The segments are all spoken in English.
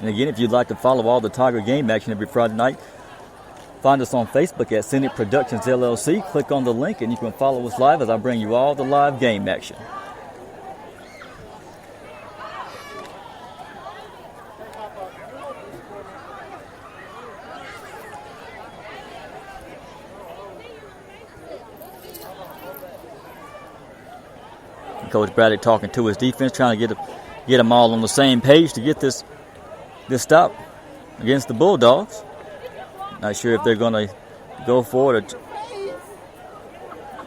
And again, if you'd like to follow all the Tiger game action every Friday night, find us on Facebook at Scenic Productions LLC. Click on the link and you can follow us live as I bring you all the live game action. Coach Braddock talking to his defense, trying to get them all on the same page to get this stop against the Bulldogs. Not sure if they're going to go for it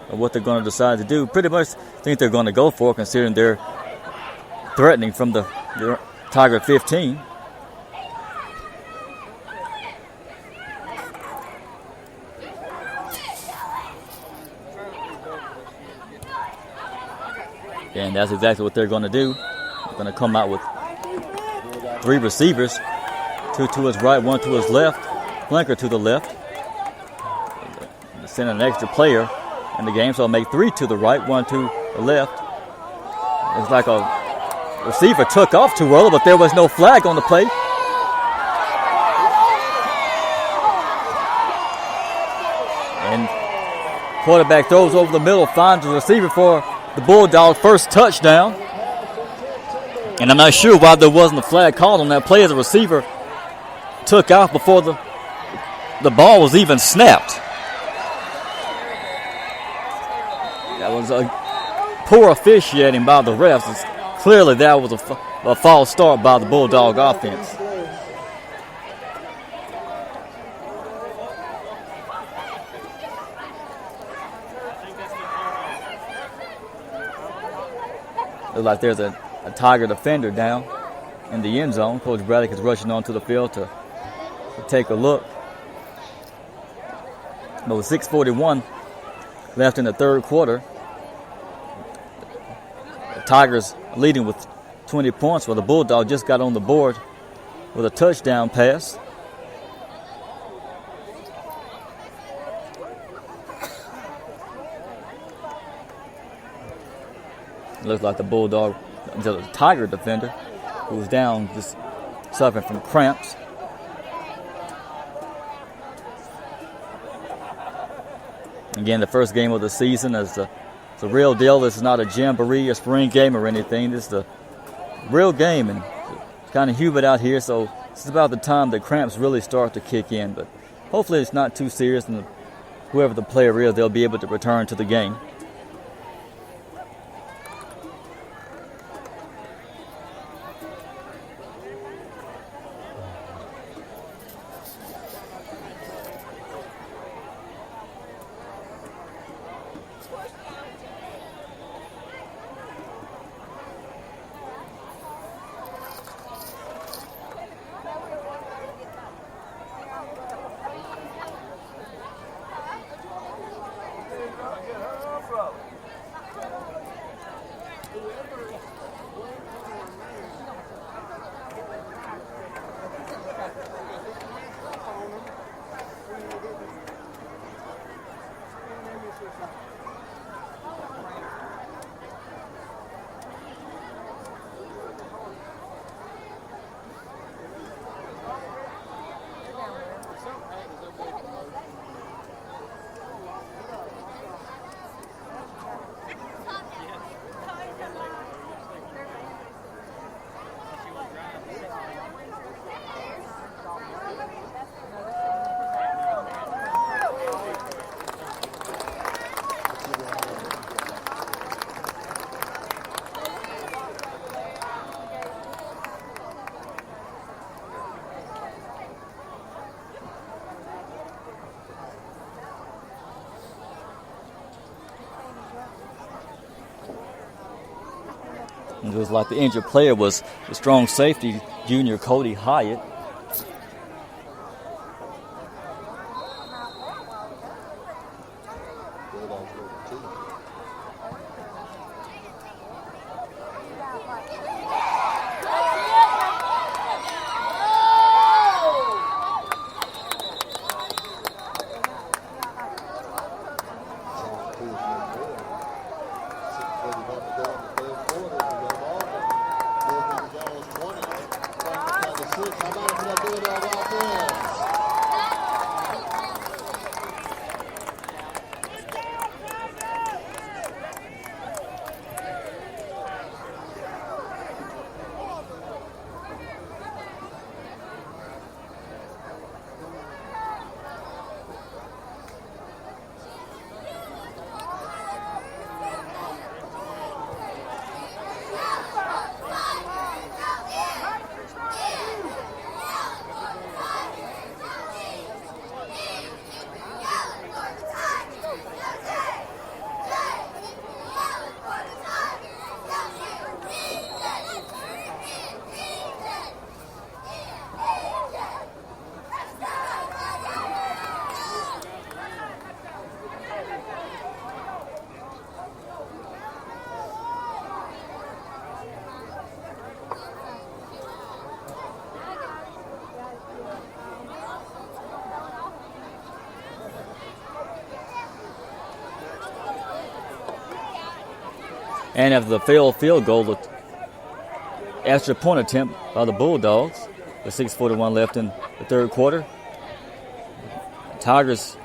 or what they're going to decide to do. Pretty much think they're going to go for it, considering they're threatening from the Tiger 15. And that's exactly what they're going to do. They're going to come out with 3 receivers, 2 to his right, 1 to his left, flanker to the left. Send an extra player in the game, so I'll make 3 to the right, 1 to the left. It's like a receiver took off too early, but there was no flag on the play. And quarterback throws over the middle, finds the receiver for the Bulldogs' first touchdown. And I'm not sure why there wasn't a flag called on that play, as the receiver took off before the ball was even snapped. That was a poor officiating by the refs. Clearly that was a false start by the Bulldog offense. Looks like there's a Tiger defender down in the end zone. Coach Braddock is rushing onto the field to take a look. But with 6:41 left in the third quarter, the Tigers leading with 20 points, while the Bulldogs just got on the board with a touchdown pass. It looks like the Tiger defender, who was down, just suffering from cramps. Again, the first game of the season is the real deal. This is not a jamboree or spring game or anything. This is the real game, and it's kind of humid out here, so it's about the time the cramps really start to kick in. But hopefully it's not too serious, and whoever the player is, they'll be able to return to the game. It was like the injured player was the strong safety, junior Cody Hyatt. And after the failed field goal, the extra point attempt by the Bulldogs, with 6:41 left in the third quarter. The Tigers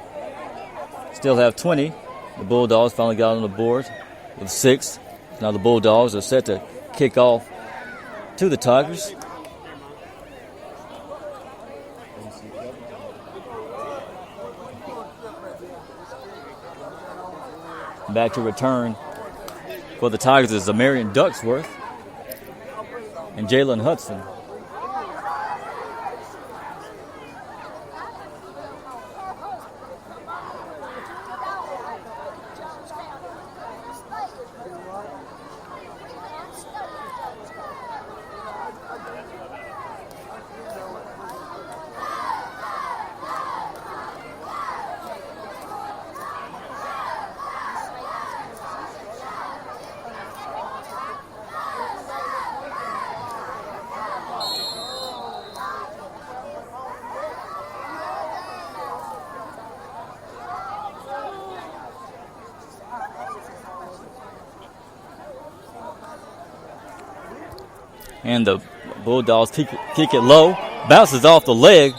still have 20. The Bulldogs finally got on the board with 6. Now the Bulldogs are set to kick off to the Tigers. Back to return for the Tigers is Marion Ducksworth and Jalen Hudson. And the Bulldogs kick it low. Bounces off the leg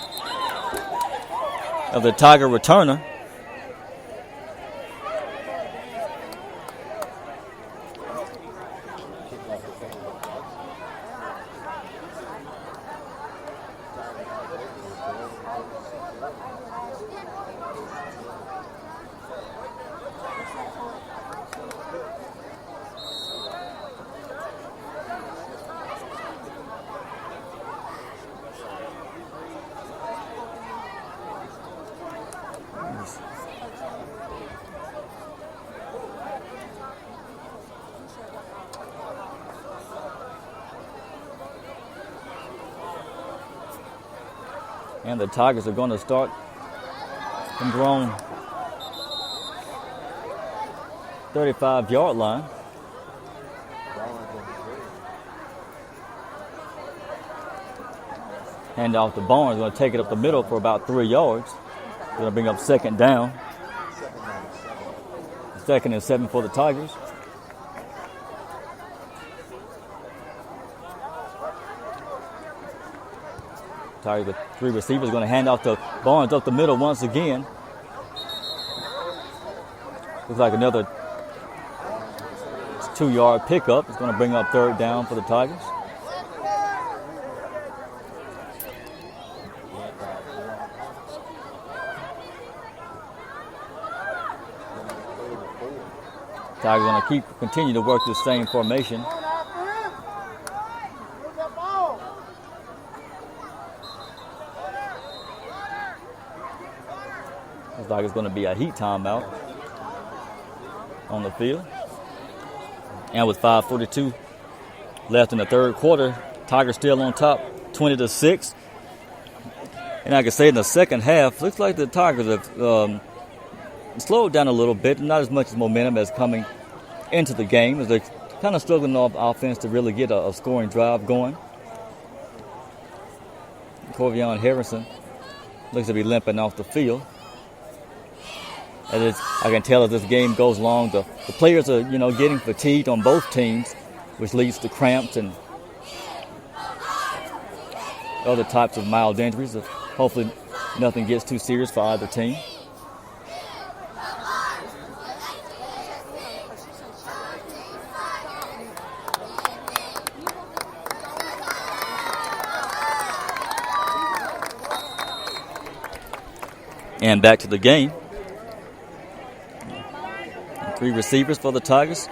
of the Tiger returner. And the Tigers are going to start from their own 35-yard line. Hand off to Barnes, going to take it up the middle for about 3 yards. Going to bring up second down. 2nd and 7 for the Tigers. Tigers with 3 receivers, going to hand off to Barnes up the middle once again. Looks like another 2-yard pickup. It's going to bring up 3rd down for the Tigers. Tigers going to continue to work this same formation. Looks like it's going to be a heat timeout on the field. And with 5:42 left in the third quarter, Tigers still on top, 20-6. And I can say in the second half, looks like the Tigers have slowed down a little bit, not as much as momentum as coming into the game, as they're kind of struggling off offense to really get a scoring drive going. Corvion Harrison looks to be limping off the field. I can tell as this game goes along, the players are, getting fatigued on both teams, which leads to cramps and other types of mild injuries. Hopefully nothing gets too serious for either team. And back to the game. 3 receivers for the Tigers.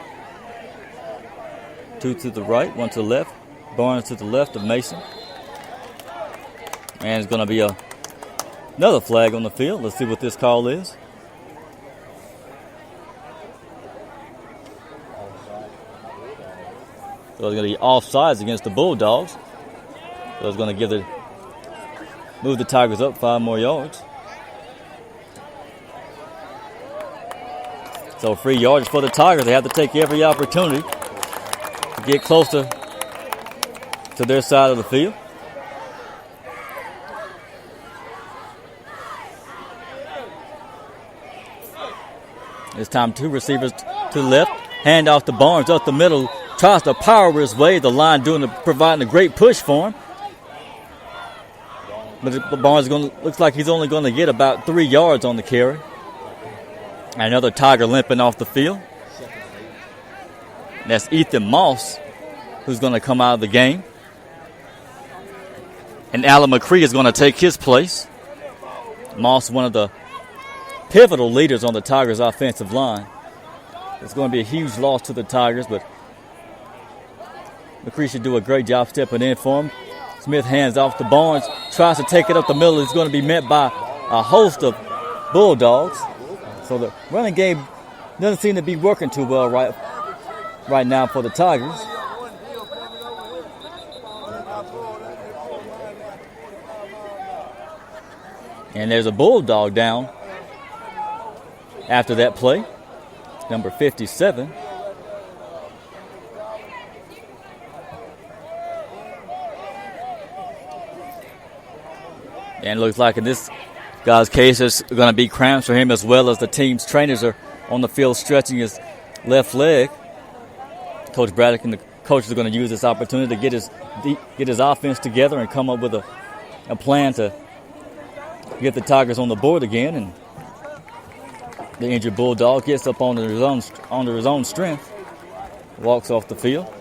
2 to the right, 1 to the left. Barnes to the left of Mason. And it's going to be another flag on the field. Let's see what this call is. So it's going to be offsides against the Bulldogs. So it's going to move the Tigers up 5 more yards. So free yardage for the Tigers. They have to take every opportunity to get closer to their side of the field. This time 2 receivers to the left. Hand off to Barnes up the middle. Tries to power his way. The line providing a great push for him. But Barnes looks like he's only going to get about 3 yards on the carry. Another Tiger limping off the field. That's Ethan Moss, who's going to come out of the game. And Alan McCree is going to take his place. Moss, one of the pivotal leaders on the Tigers' offensive line. It's going to be a huge loss to the Tigers, but McCree should do a great job stepping in for him. Smith hands off to Barnes, tries to take it up the middle. It's going to be met by a host of Bulldogs. So the running game doesn't seem to be working too well right now for the Tigers. And there's a Bulldog down after that play, number 57. And it looks like in this guy's case, there's going to be cramps for him, as well as the team's trainers are on the field stretching his left leg. Coach Braddock and the coaches are going to use this opportunity to get his offense together and come up with a plan to get the Tigers on the board again. And the injured Bulldog gets up under his own strength, walks off the field.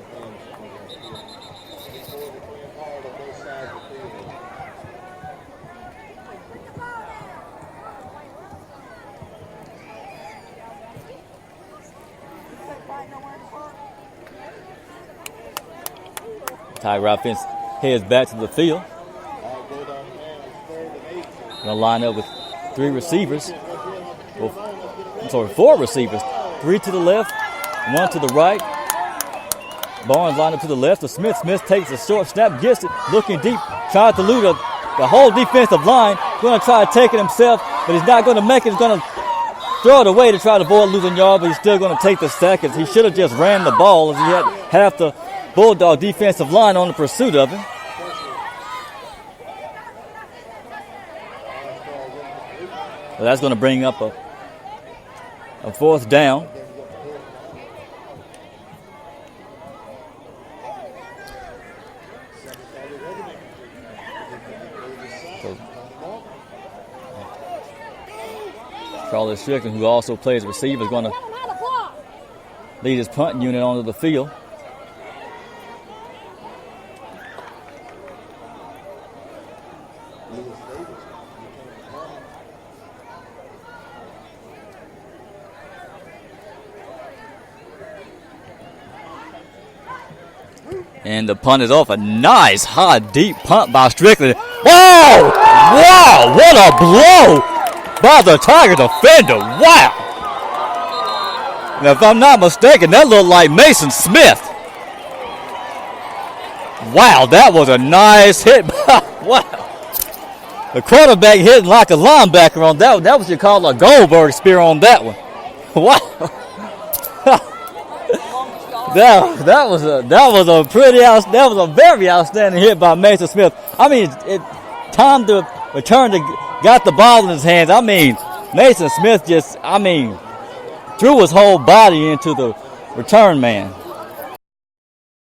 Tiger offense heads back to the field. Going to line up with 4 receivers. 3 to the left, 1 to the right. Barnes lined up to the left of Smith. Smith takes a short snap, gets it, looking deep, tries to elude the whole defensive line. Going to try to take it himself, but he's not going to make it. He's going to throw it away to try to avoid losing yard, but he's still going to take the sack. As he should have just ran the ball, as he had half the Bulldog defensive line on the pursuit of him. Well, that's going to bring up a 4th down. So, Charlie Strickland, who also plays receiver, is going to lead his punt unit onto the field. And the punt is off. A nice, high, deep punt by Strickland. Whoa! Wow! What a blow by the Tiger defender. Wow! Now, if I'm not mistaken, that looked like Mason Smith. Wow, that was a nice hit. Wow. The quarterback hitting like a linebacker on that one. That was what you call a Goldberg spear on that one. Wow. That was a very outstanding hit by Mason Smith. I mean, time to return got the ball in his hands. I mean, Mason Smith threw his whole body into the return man.